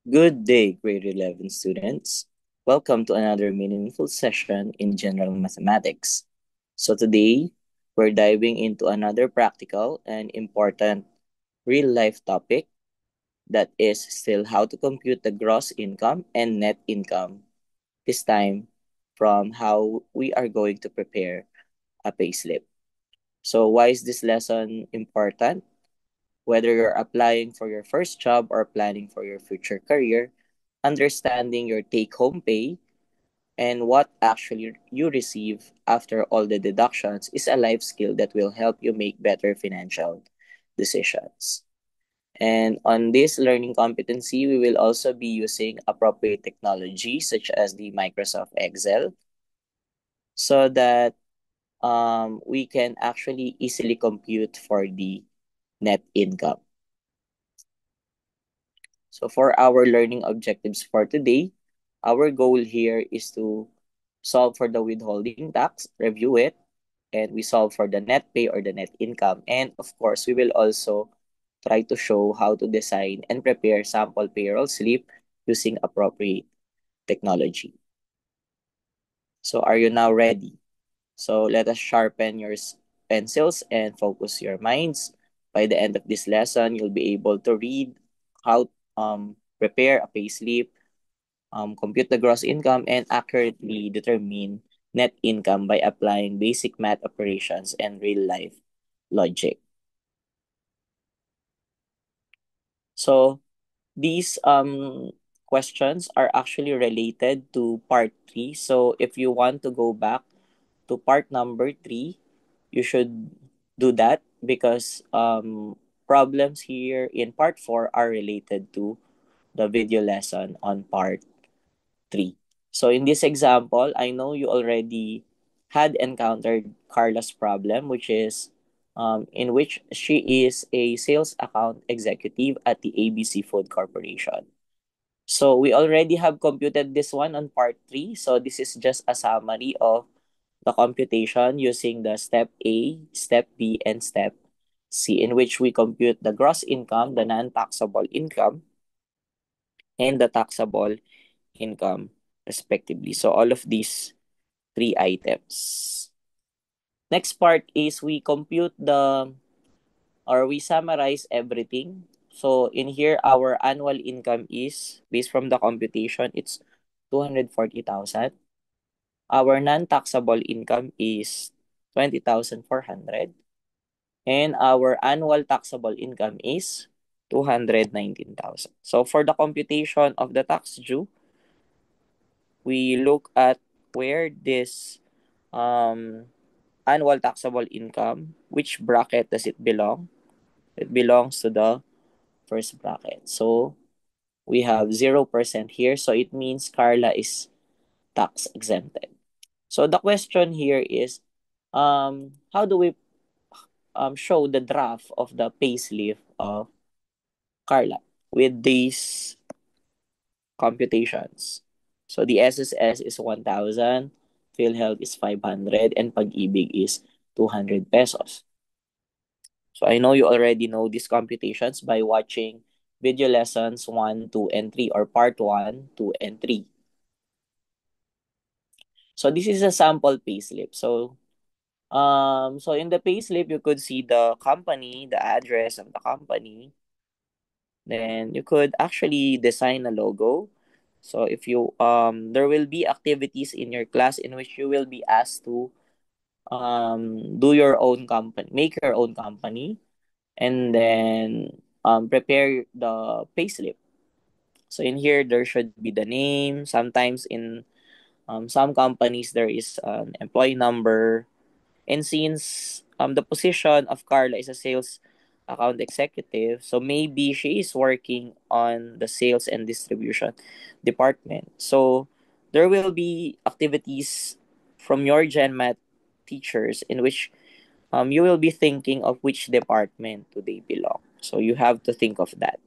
Good day, grade 11 students. Welcome to another meaningful session in general mathematics. So, today, we're diving into another practical and important real life topic that is still how to compute the gross income and net income, this time from how we are going to prepare a payslip. So, why is this lesson important? Whether you're applying for your first job or planning for your future career, understanding your take home pay and what actually you receive after all the deductions is a life skill that will help you make better financial decisions. And on this learning competency, we will also be using appropriate technology such as the Microsoft Excel so that we can actually easily compute for the net income. So for our learning objectives for today, our goal here is to solve for the withholding tax, review it, and we solve for the net pay or the net income. And of course, we will also try to show how to design and prepare sample payroll slip using appropriate technology. So are you now ready? So let us sharpen your pencils and focus your minds. By the end of this lesson, you'll be able to read how prepare a payslip, compute the gross income, and accurately determine net income by applying basic math operations and real life logic. So these questions are actually related to part 3. So if you want to go back to part number 3, you should do that because problems here in part 4 are related to the video lesson on part 3. So in this example, I know you already had encountered Carla's problem, which is in which she is a sales account executive at the ABC Food Corporation. So we already have computed this one on part 3. So this is just a summary of the computation using the step A, step B, and step C, in which we compute the gross income, the non-taxable income, and the taxable income respectively. So all of these three items. Next part is we compute the or we summarize everything. So in here our annual income is based from the computation it's 240,000. Our non-taxable income is 20,400 and our annual taxable income is 219,000. So for the computation of the tax due, we look at where this um, annual taxable income, which bracket does it belong? It belongs to the first bracket. So we have 0% here. So it means Carla is tax exempted. So the question here is, how do we show the draft of the payslip of Carla with these computations? So the SSS is 1,000, PhilHealth is 500, and Pag-ibig is 200 pesos. So I know you already know these computations by watching video lessons 1, 2, and 3 or part 1, 2, and 3. So this is a sample payslip. So in the payslip, you could see the company, the address of the company. Then you could actually design a logo. So if you there will be activities in your class in which you will be asked to do your own company, make your own company, and then prepare the payslip. So in here there should be the name. Sometimes in some companies there is an employee number. And since the position of Carla is a sales account executive, so maybe she is working on the sales and distribution department. So there will be activities from your GenMat teachers in which you will be thinking of which department do they belong. So you have to think of that.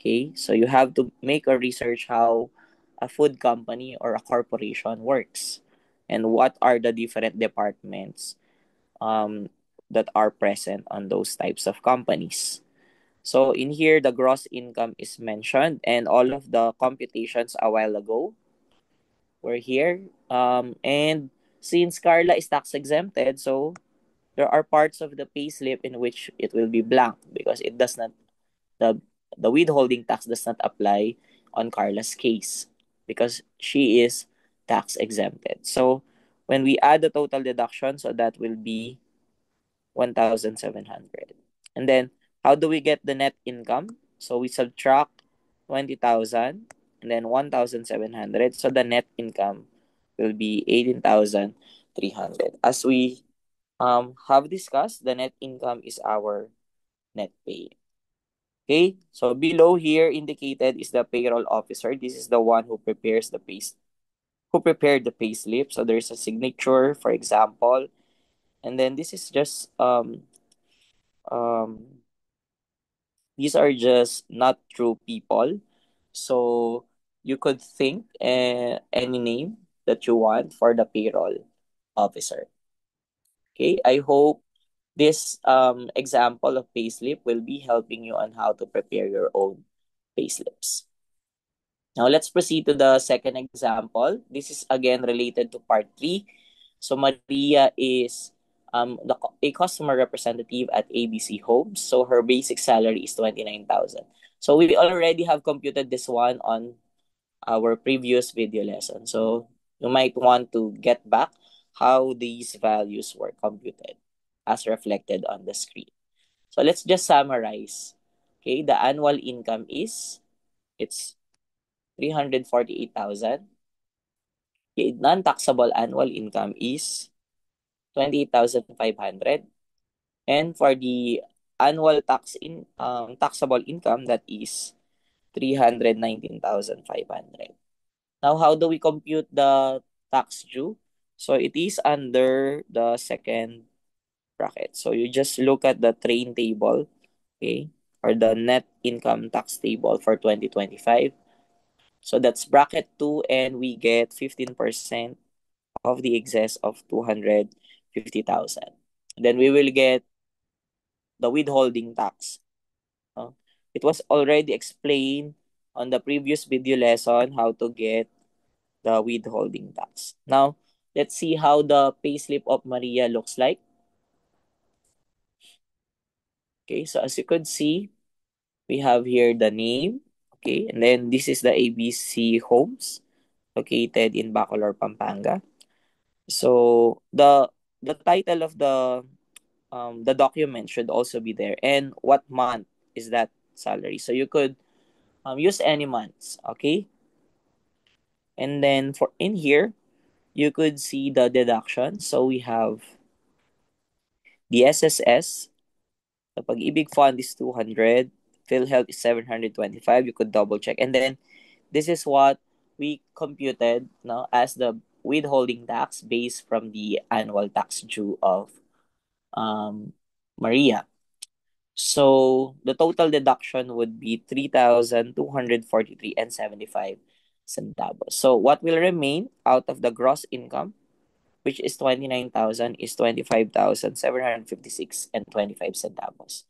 Okay, so you have to make a research how a food company or a corporation works and what are the different departments um, that are present on those types of companies. So in here, the gross income is mentioned, and all of the computations a while ago were here. And since Carla is tax exempted, so there are parts of the payslip in which it will be blank because it does not the the withholding tax does not apply on Carla's case because she is tax exempted. So when we add the total deduction, so that will be 1,700. And then how do we get the net income? So we subtract 20,000 and then 1,700. So the net income will be 18,300. As we have discussed, the net income is our net pay. Okay, so below here indicated is the payroll officer. This is the one who prepared the pay slip. So there's a signature, for example, and then this is just um these are just not true people. So you could think any name that you want for the payroll officer. Okay, I hope this example of payslip will be helping you on how to prepare your own payslips. Now let's proceed to the second example. This is again related to part 3. So Maria is a customer representative at ABC Homes. So her basic salary is 29,000. So we already have computed this one on our previous video lesson. So you might want to get back how these values were computed as reflected on the screen. So let's just summarize. Okay, the annual income is it's 348,000. The non-taxable annual income is 28,500. And for the annual taxable income, that is 319,500. Now, how do we compute the tax due? So it is under the second bracket. So you just look at the train table, okay, or the net income tax table for 2025. So that's bracket 2, and we get 15% of the excess of 250,000. Then we will get the withholding tax. Uh, it was already explained on the previous video lesson how to get the withholding tax. Now, let's see how the payslip of Maria looks like. Okay, so as you could see, we have here the name. Okay, and then this is the ABC Homes located in Bacolor, Pampanga. So the title of the document should also be there, and what month is that salary. So you could use any months, okay? And then for in here, you could see the deduction. So we have the SSS, the Pag-ibig Fund is 200, PhilHealth is 725. You could double check. And then this is what we computed now as the withholding tax based from the annual tax due of um, Maria. So the total deduction would be 3,243 and 75 centavos. So what will remain out of the gross income, which is 29,000, is 25,756 and 25 centavos.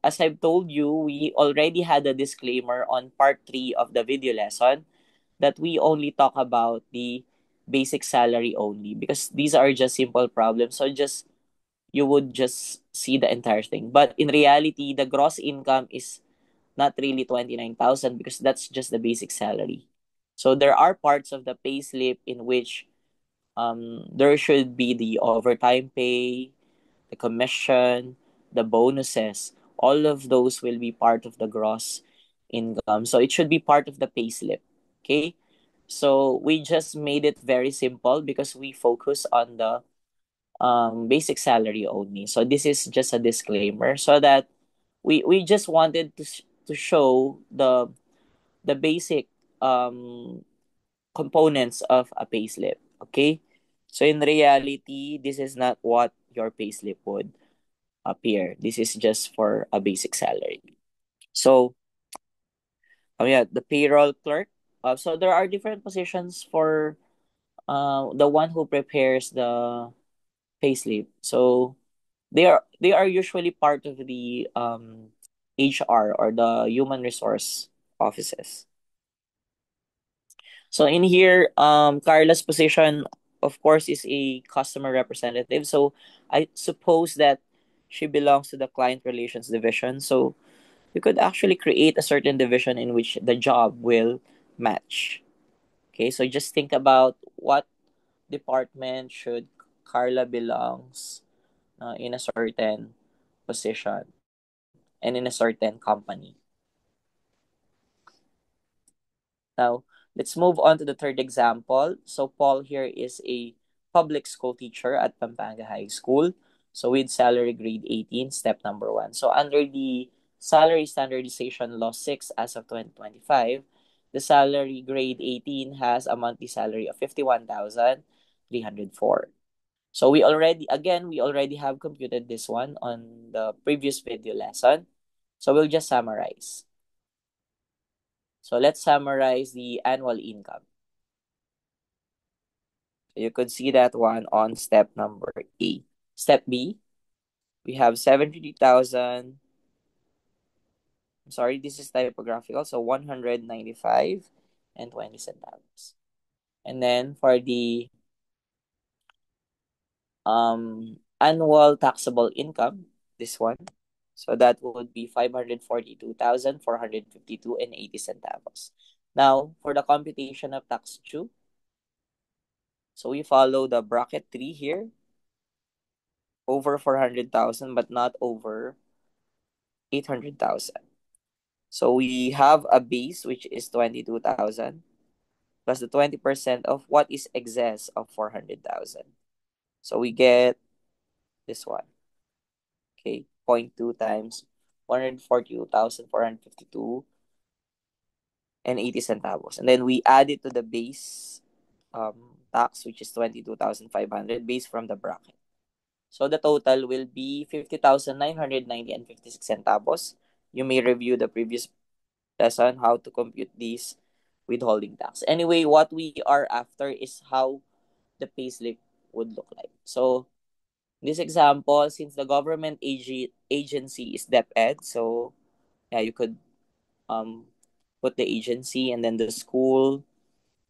As I've told you, we already had a disclaimer on part 3 of the video lesson that we only talk about the basic salary only because these are just simple problems. So just you would just see the entire thing. But in reality, the gross income is not really 29,000 because that's just the basic salary. So there are parts of the payslip in which there should be the overtime pay, the commission, the bonuses. All of those will be part of the gross income. So it should be part of the payslip. Okay? So we just made it very simple because we focus on the basic salary only. So this is just a disclaimer so that we just wanted to show the basic um components of a payslip. Okay, so in reality, this is not what your payslip would appear. This is just for a basic salary. So yeah, the payroll clerk. So there are different positions for the one who prepares the payslip. So they are usually part of the HR or the human resource offices. So in here, Carla's position, of course, is a customer representative. So I suppose that she belongs to the client relations division. So you could actually create a certain division in which the job will match. Okay, so just think about what department should Carla belongs in a certain position and in a certain company. Now, let's move on to the third example. So, Paul here is a public school teacher at Pampanga High School. So, with salary grade 18, step number one. So, under the Salary Standardization Law 6 as of 2025, the salary grade 18 has a monthly salary of 51,304. So, we already have computed this one on the previous video lesson. So, we'll just summarize. So, let's summarize the annual income. You could see that one on step number A. Step B, we have 73,000. I'm sorry, this is typographical. So 195 and 20 centavos. And then for the annual taxable income, this one. So that would be 542,452 and 80 centavos. Now, for the computation of tax due, so we follow the bracket 3 here, over 400,000 but not over 800,000. So we have a base which is 22,000 plus the 20% of what is excess of 400,000. So we get this one. Okay, zero point 0.2 times 142,452 and 80 centavos. And then we add it to the base tax which is 22,500 based from the bracket. So the total will be 50,990 and 56 centavos. You may review the previous lesson how to compute these withholding tax. Anyway, what we are after is how the payslip would look like. So, in this example, since the government agency is DepEd, so yeah, you could um put the agency and then the school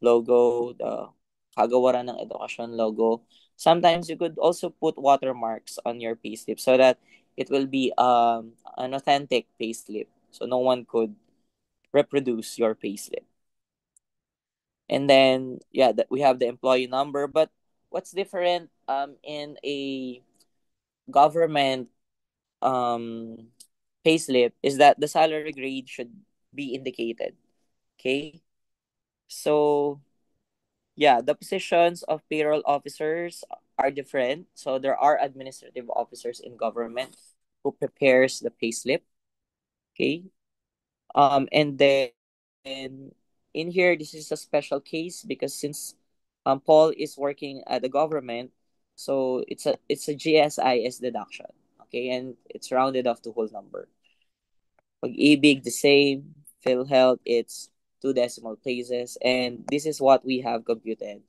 logo, the Kagawaran ng Edukasyon logo. Sometimes you could also put watermarks on your payslip so that it will be an authentic payslip. So no one could reproduce your payslip. And then yeah, we have the employee number. But what's different in a government um payslip is that the salary grade should be indicated. Okay, so yeah, the positions of payroll officers are different. So there are administrative officers in government who prepares the payslip. Okay, and then in here, this is a special case because since Paul is working at the government, so it's a GSIS deduction. Okay, and it's rounded off to whole number. Pag-ibig, the same. PhilHealth, it's two decimal places. And this is what we have computed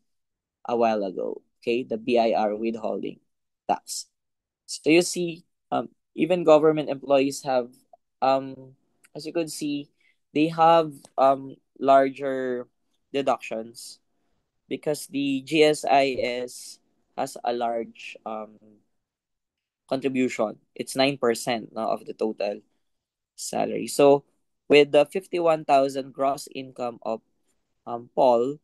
a while ago. Okay, the BIR withholding tax. So you see, even government employees have, as you could see, they have larger deductions because the GSIS has a large contribution. It's 9% now of the total salary. So with the 51,000 gross income of Paul,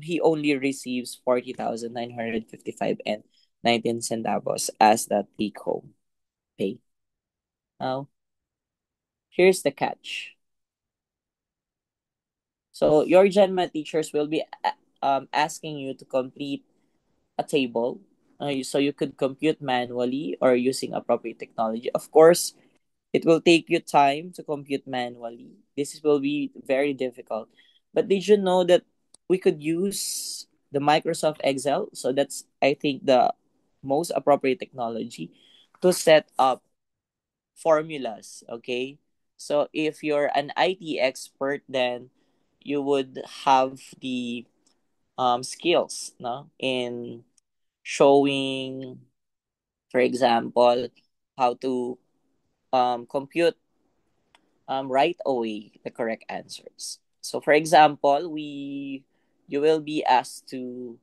he only receives 40,955 and 19 centavos as the take home pay. Now, here's the catch. So your GenMath teachers will be asking you to complete a table, so you could compute manually or using appropriate technology. Of course, it will take you time to compute manually. This will be very difficult. But did you know that we could use the Microsoft Excel? So that's, I think, the most appropriate technology to set up formulas. Okay. So if you're an IT expert, then you would have the skills, no, in showing, for example, how to compute right away the correct answers. So for example, you will be asked to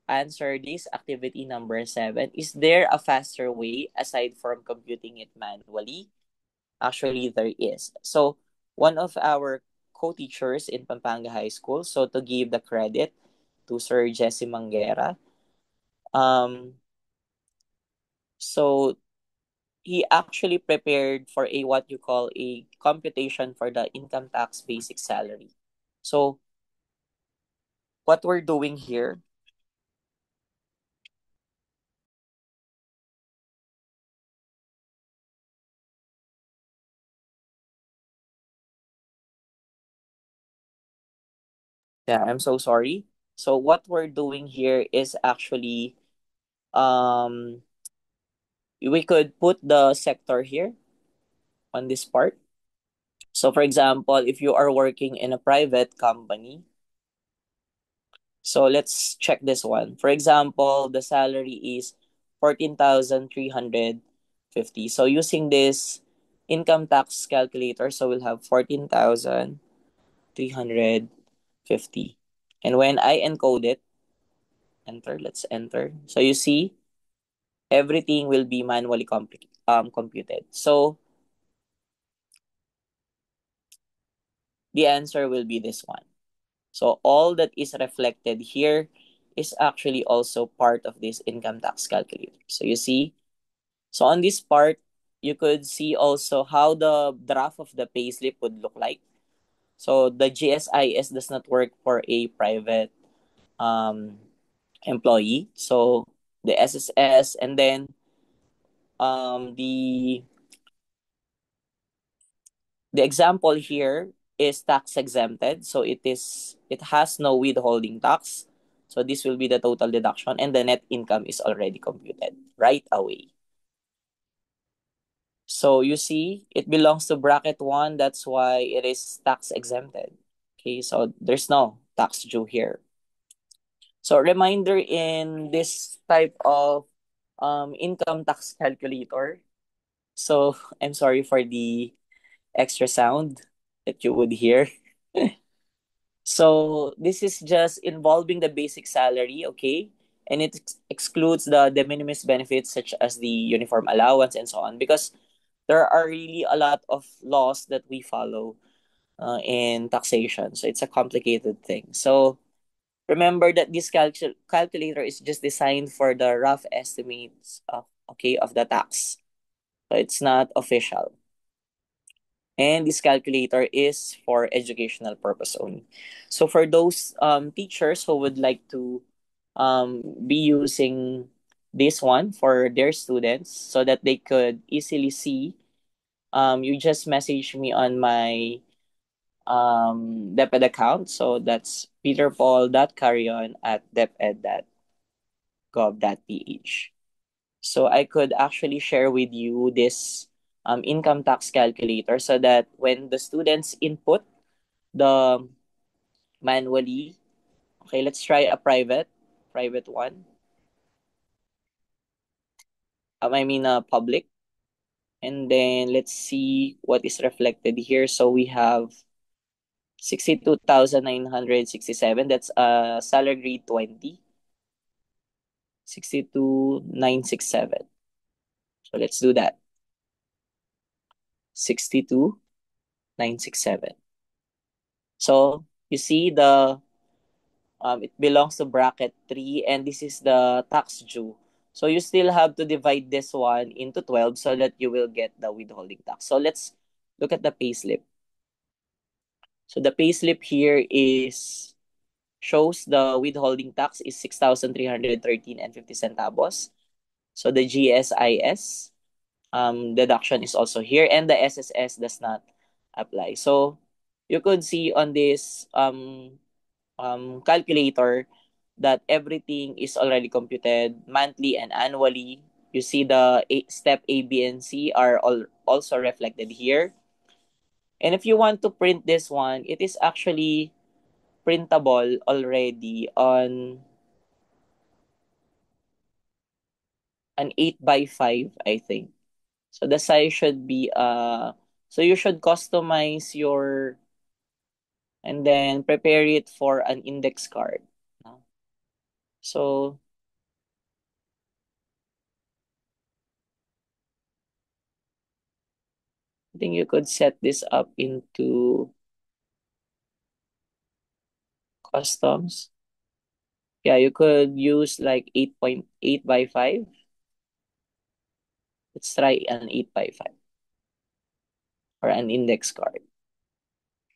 answer this activity number 7. Is there a faster way aside from computing it manually? Actually, there is. So one of our co-teachers in Pampanga High School, so to give the credit to Sir Jesse Manguera, um, so he actually prepared for a what you call a computation for the income tax basic salary. So what we're doing here, yeah, I'm so sorry. So what we're doing here is actually um we could put the sector here on this part. So for example, if you are working in a private company, so let's check this one. For example, the salary is 14,350. So using this income tax calculator, so we'll have 14,350. And when I encode it, enter, let's enter. So you see, everything will be manually computed. So the answer will be this one. So all that is reflected here is actually also part of this income tax calculator. So you see, so on this part, you could see also how the draft of the payslip would look like. So the GSIS does not work for a private um, employee. So the SSS and then the example here is tax exempted. So it has no withholding tax. So this will be the total deduction and the net income is already computed right away. So you see, it belongs to bracket 1. That's why it is tax exempted. Okay, so there's no tax due here. So reminder in this type of income tax calculator. So I'm sorry for the extra sound that you would hear. So this is just involving the basic salary, okay? And it excludes the de minimis benefits such as the uniform allowance and so on because there are really a lot of laws that we follow in taxation. So it's a complicated thing. So remember that this calculator is just designed for the rough estimates of okay of the tax. So it's not official. And this calculator is for educational purpose only. So for those teachers who would like to be using this one for their students so that they could easily see, you just message me on my DepEd account. So that's peterpaul.carrion@deped.gov.ph. So I could actually share with you this income tax calculator so that when the students input the manually, okay, let's try a private one. I mean public. And then let's see what is reflected here. So we have 62,967. That's salary grade 20. 62,967. So let's do that. 62,967. So you see it belongs to bracket 3 and this is the tax due. So you still have to divide this one into 12 so that you will get the withholding tax. So let's look at the payslip. So the payslip here is shows the withholding tax is 6,313 and 50 centavos. So the GSIS deduction is also here and the SSS does not apply. So you could see on this calculator that everything is already computed monthly and annually. You see the step A, B, and C are also reflected here. And if you want to print this one, it is actually printable already on an 8 by 5, I think. So the size should be so you should customize your and then prepare it for an index card. No? So I think you could set this up into customs. Yeah, you could use like 8.8 by 5. Let's try an 8 by 5 or an index card.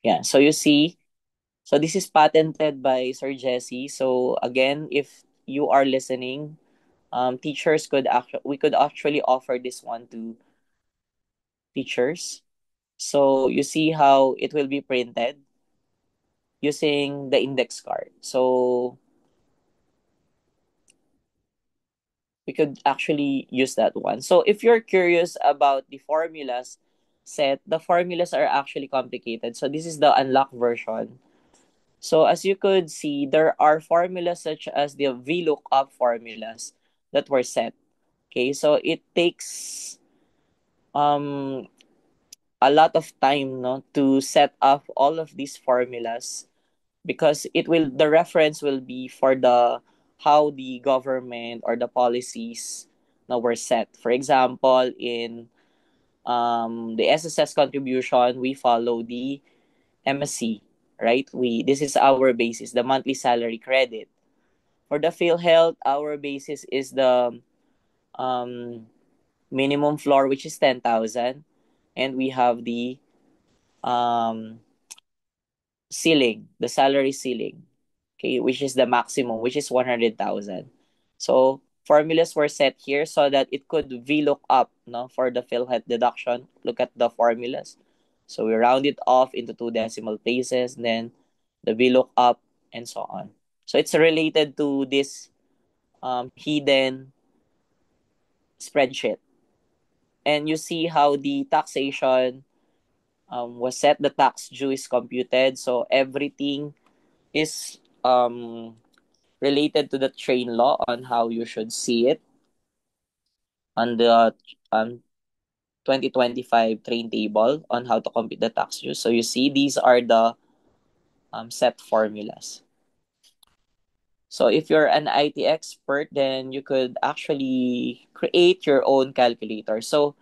Yeah, so you see, so this is patented by Sir Jesse. So again, if you are listening, teachers could actually we could actually offer this one to teachers. So you see how it will be printed using the index card. So we could actually use that one. So if you're curious about the formulas set, the formulas are actually complicated. So this is the unlocked version. So as you could see, there are formulas such as the VLOOKUP formulas that were set. Okay, so it takes um a lot of time no to set up all of these formulas because it will the reference will be for the how the government or the policies now were set. For example, in the SSS contribution, we follow the MSC, right? We this is our basis, the monthly salary credit. For the PhilHealth, our basis is the um, minimum floor, which is 10,000, and we have the um, ceiling, the salary ceiling, okay, which is the maximum, which is 100,000. So formulas were set here so that it could VLOOK up no, for the PhilHealth deduction. Look at the formulas. So we round it off into two decimal places, then the VLOOK up, and so on. So it's related to this hidden spreadsheet. And you see how the taxation was set, the tax due is computed. So everything is related to the train law on how you should see it on the um, 2025 train table on how to compute the tax due. So you see these are the set formulas. So if you're an IT expert, then you could actually create your own calculator. So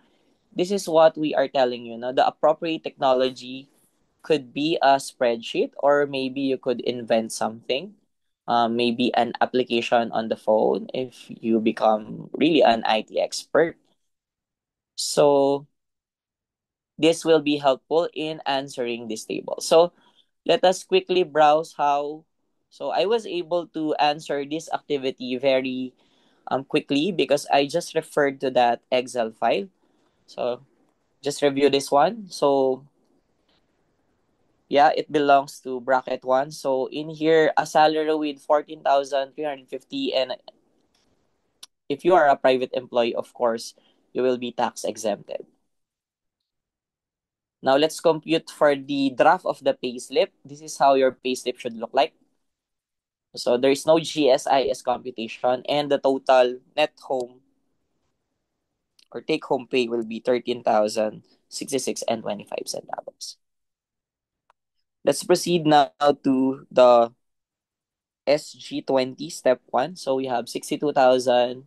this is what we are telling you. No? The appropriate technology could be a spreadsheet, or maybe you could invent something. Maybe an application on the phone if you become really an IT expert. So this will be helpful in answering this table. So let us quickly browse how. So I was able to answer this activity very quickly because I just referred to that Excel file. So just review this one. So yeah, it belongs to bracket 1. So in here, a salary with 14,350, and if you are a private employee, of course, you will be tax exempted. Now let's compute for the draft of the payslip. This is how your payslip should look like. So there is no GSIS computation, and the total net home or take home pay will be 13,066 and 25 centavos. Let's proceed now to the SG20 step 1. So we have 62,000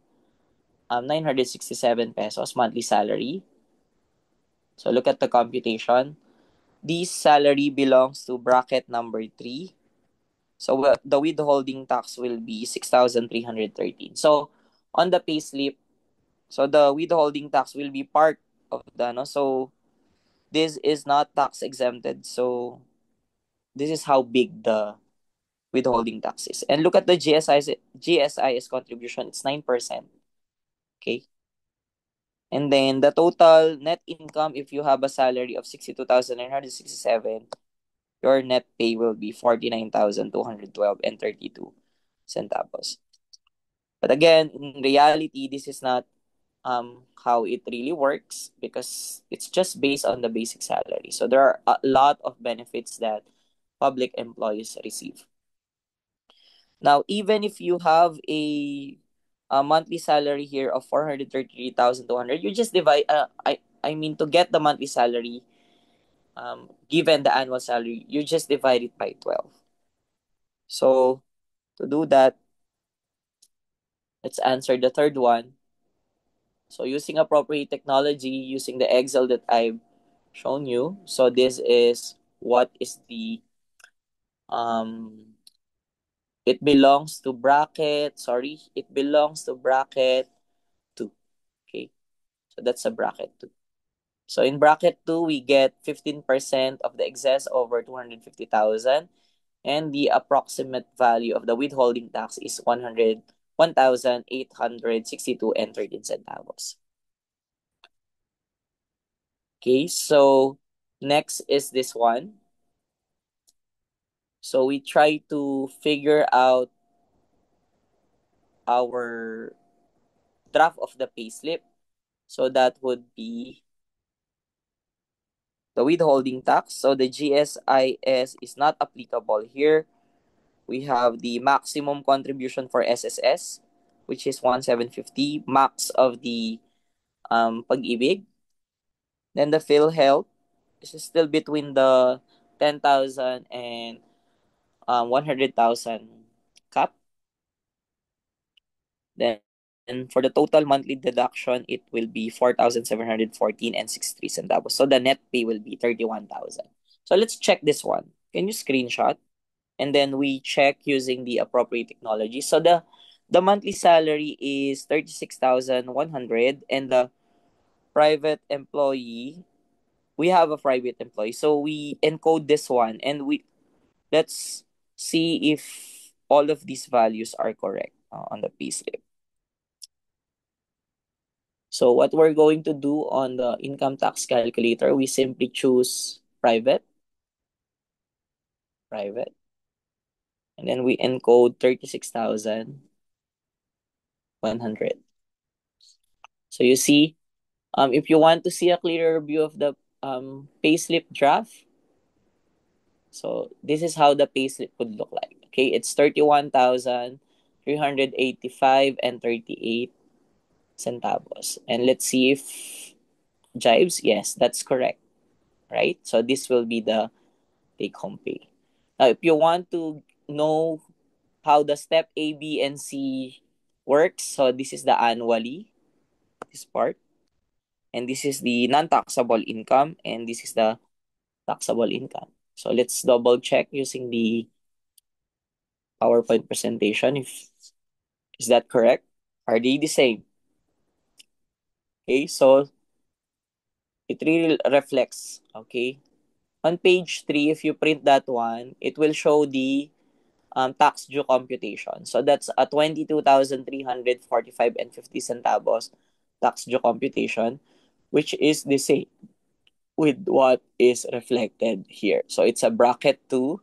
967 pesos monthly salary. So look at the computation. This salary belongs to bracket number 3. So the withholding tax will be 6,313. So on the payslip, so the withholding tax will be part of the no. So this is not tax exempted. So this is how big the withholding tax is. And look at the GSIS contribution. It's 9%. Okay. And then the total net income, if you have a salary of 62,967, your net pay will be 49,212 and 32 centavos. But again, in reality, this is not how it really works because it's just based on the basic salary. So there are a lot of benefits that public employees receive. Now, even if you have a a monthly salary here of 433,200, you just divide, I mean, to get the monthly salary, given the annual salary, you just divide it by 12. So to do that, let's answer the third one. So using appropriate technology, using the Excel that I've shown you. So this is what is the um it belongs to bracket, sorry, it belongs to bracket 2. Okay. So that's a bracket 2. So in bracket 2, we get 15% of the excess over 250,000, and the approximate value of the withholding tax is 101,862 and 13 centavos. Okay, so next is this one. So we try to figure out our draft of the payslip. So that would be the withholding tax. So the GSIS is not applicable here. We have the maximum contribution for SSS, which is 1,750, max of the Pag-ibig. Then the PhilHealth is still between the 10,000 and 100,000 cap. Then for the total monthly deduction, it will be 4,714 and 63 centavos. So the net pay will be 31,000. So let's check this one. Can you screenshot? And then we check using the appropriate technology. So the monthly salary is 36,100, and the private employee, we have a private employee. So we encode this one, and we let's see if all of these values are correct on the payslip. So what we're going to do on the income tax calculator, we simply choose private, and then we encode 36,100. So you see, if you want to see a clearer view of the payslip draft, so this is how the payslip would look like. Okay, it's 31,385 and 38 centavos. And let's see if jives. Yes, that's correct. Right? So this will be the take home pay. Now, if you want to know how the step A, B, and C works, so this is the annually, this part. And this is the non-taxable income, and this is the taxable income. So let's double check using the PowerPoint presentation. If is that correct? Are they the same? Okay, so it really reflects. Okay, on page 3, if you print that one, it will show the tax due computation. So that's a 22,345 and 50 centavos tax due computation, which is the same with what is reflected here. So it's a bracket 2,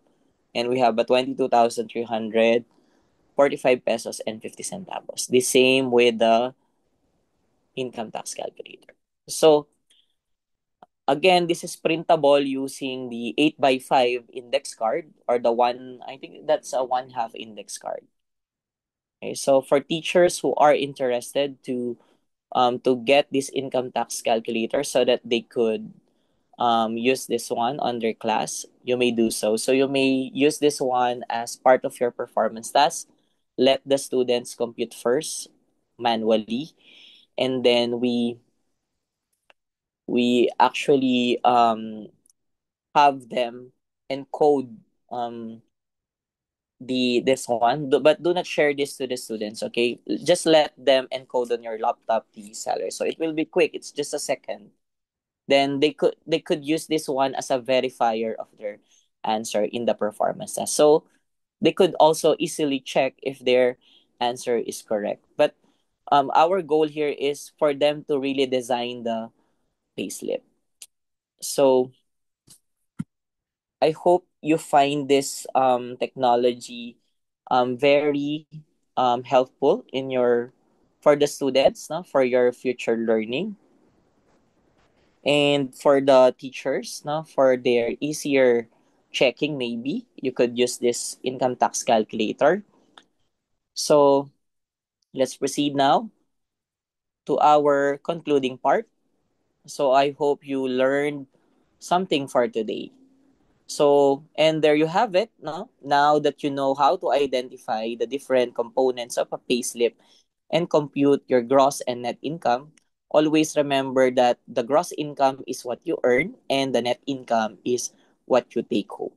and we have a 22,345 pesos and 50 centavos. The same with the income tax calculator. So again, this is printable using the 8 by 5 index card, or the one, I think that's a 1/2 index card. Okay, so for teachers who are interested to get this income tax calculator so that they could use this one on their class, you may do so. So you may use this one as part of your performance task. Let the students compute first manually, and then we actually have them encode the this one, but do not share this to the students. Okay, just let them encode on your laptop the salary, so it will be quick. It's just a second. Then they could use this one as a verifier of their answer in the performance test. So they could also easily check if their answer is correct. But our goal here is for them to really design the payslip. So I hope you find this technology very helpful in your for the students, no, for your future learning, and for the teachers, no, for their easier checking. Maybe you could use this income tax calculator. So Let's proceed now to our concluding part. So I hope you learned something for today. So, and there you have it, no? Now that you know how to identify the different components of a payslip and compute your gross and net income, always remember that the gross income is what you earn and the net income is what you take home.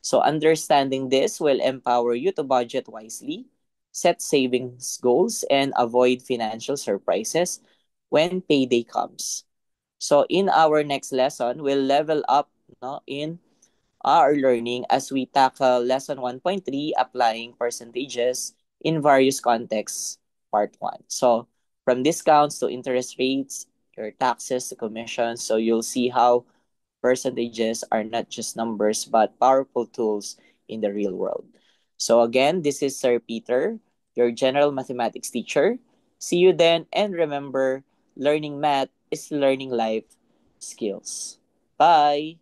So, understanding this will empower you to budget wisely, set savings goals, and avoid financial surprises when payday comes. So, in our next lesson, we'll level up, no, in our learning as we tackle lesson 1.3, applying percentages in various contexts, part 1. So from discounts to interest rates, your taxes to commissions, so you'll see how percentages are not just numbers but powerful tools in the real world. So again, this is Sir Peter, your general mathematics teacher. See you then, and remember, learning math is learning life skills. Bye.